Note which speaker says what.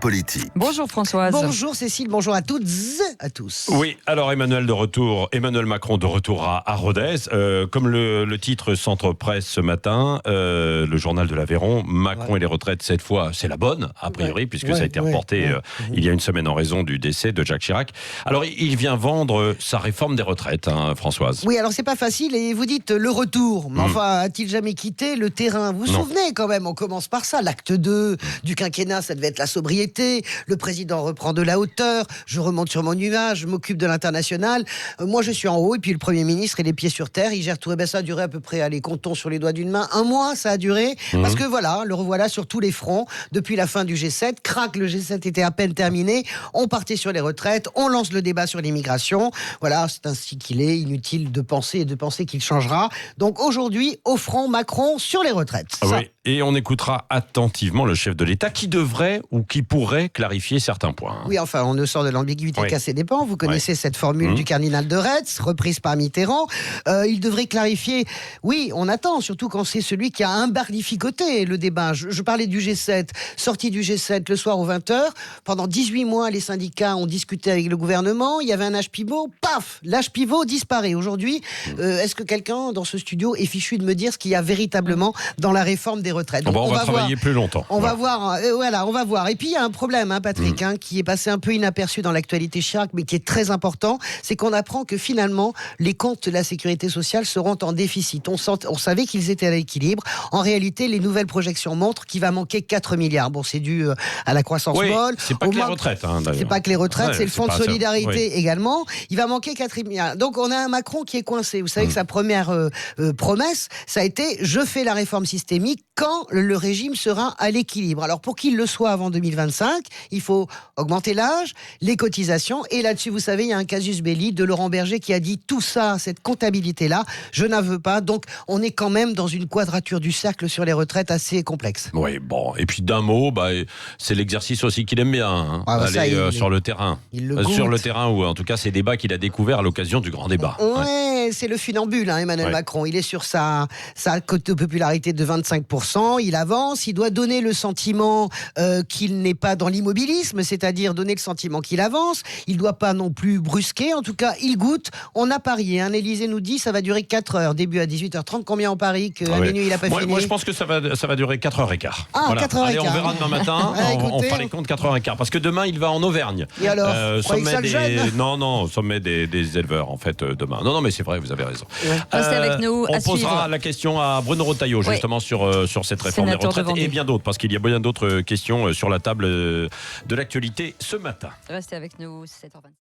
Speaker 1: politique.
Speaker 2: Bonjour Françoise.
Speaker 3: Bonjour Cécile, bonjour à toutes et à tous.
Speaker 4: Oui, alors Emmanuel Macron de retour à Rodez. Comme le titre Centre Presse ce matin, le journal de l'Aveyron, Macron et les retraites, cette fois, c'est la bonne, a priori, puisque ça a été reporté il y a une semaine en raison du décès de Jacques Chirac. Alors, il vient vendre sa réforme des retraites, Françoise.
Speaker 3: Oui, alors c'est pas facile, et vous dites le retour. Mais enfin, a-t-il jamais quitté le terrain? Vous vous souvenez quand même, on commence par ça. L'acte 2 du quinquennat, ça devait être la sobriété. Le président reprend de la hauteur. Je remonte sur mon nuage, je m'occupe de l'international. Moi, je suis en haut, et puis le Premier ministre est les pieds sur terre. Il gère tout. Et ben, ça a duré à peu près, les comptons sur les doigts d'une main. Un mois, ça a duré. Parce que voilà, le revoilà sur tous les fronts. Depuis la fin du G7, crac, le G7 était à peine terminé. On partait sur les retraites. On lance le débat sur l'immigration. Voilà, c'est ainsi qu'il est. Inutile de penser qu'il changera. Donc aujourd'hui, au front, Macron sur les retraites. Ça.
Speaker 4: Oui, et on écoutera attentivement le chef de l'État qui devrait ou qui pourrait clarifier certains points.
Speaker 3: Oui, enfin, on ne sort de l'ambiguïté qu'à ses dépens. Vous connaissez cette formule du cardinal de Retz, reprise par Mitterrand. Il devrait clarifier. Oui, on attend, surtout quand c'est celui qui a imbarlificoté le débat. Je parlais du G7, sortie du G7 le soir aux 20h. Pendant 18 mois, les syndicats ont discuté avec le gouvernement. Il y avait un âge pivot. Paf, l'âge pivot disparaît. Aujourd'hui, est-ce que quelqu'un dans ce studio est fichu de me dire ce qu'il y a véritablement dans la réforme des retraites?
Speaker 4: Donc, on va travailler plus longtemps.
Speaker 3: On va voir. On va voir. Et puis, il y a un problème, Patrick, qui est passé un peu inaperçu dans l'actualité Chirac, mais qui est très important. C'est qu'on apprend que finalement, les comptes de la sécurité sociale seront en déficit. On savait qu'ils étaient à l'équilibre. En réalité, les nouvelles projections montrent qu'il va manquer 4 milliards. Bon, c'est dû à la croissance molle.
Speaker 4: C'est pas que les retraites, d'ailleurs.
Speaker 3: C'est pas que les retraites, c'est le fonds de solidarité également. Il va manquer 4 milliards. Donc, on a un Macron qui est coincé. Vous savez que sa première promesse, ça a été « Je fais la réforme systémique quand le régime sera à l'équilibre ». Alors, pour qu'il le soit avant 2025, il faut augmenter l'âge, les cotisations. Et là-dessus, vous savez, il y a un casus belli de Laurent Berger qui a dit tout ça, cette comptabilité-là, je n'en veux pas. Donc, on est quand même dans une quadrature du cercle sur les retraites assez complexe.
Speaker 4: Oui, bon. Et puis d'un mot, c'est l'exercice aussi qu'il aime bien, aller sur le terrain. Sur le terrain, ou en tout cas, ces débats qu'il a découverts à l'occasion du grand débat.
Speaker 3: Ouais, c'est le funambule, Emmanuel Macron. Il est sur sa cote de popularité de 25%. Il avance, il doit donner le sentiment qu'il n'est pas dans l'immobilisme, c'est-à-dire donner le sentiment qu'il avance. Il ne doit pas non plus brusquer. En tout cas, il goûte. On a parié. L'Élysée nous dit ça va durer 4 heures. Début à 18h30. Combien on parie qu'à minuit, il n'a pas fini?
Speaker 4: Moi, je pense que ça va durer 4h15.
Speaker 3: Ah, 4h15.
Speaker 4: Allez, on verra demain matin. On fera les comptes 4h15. Parce que demain, il va en Auvergne.
Speaker 3: Et alors,
Speaker 4: sommet des éleveurs, en fait, demain. Non, mais c'est vrai, vous avez raison.
Speaker 2: Restez avec nous.
Speaker 4: On posera la question à Bruno Retailleau, justement, sur cette réforme des retraites et bien d'autres, parce qu'il y a bien d'autres questions sur la table de l'actualité ce matin.
Speaker 2: Restez avec nous, 7h20.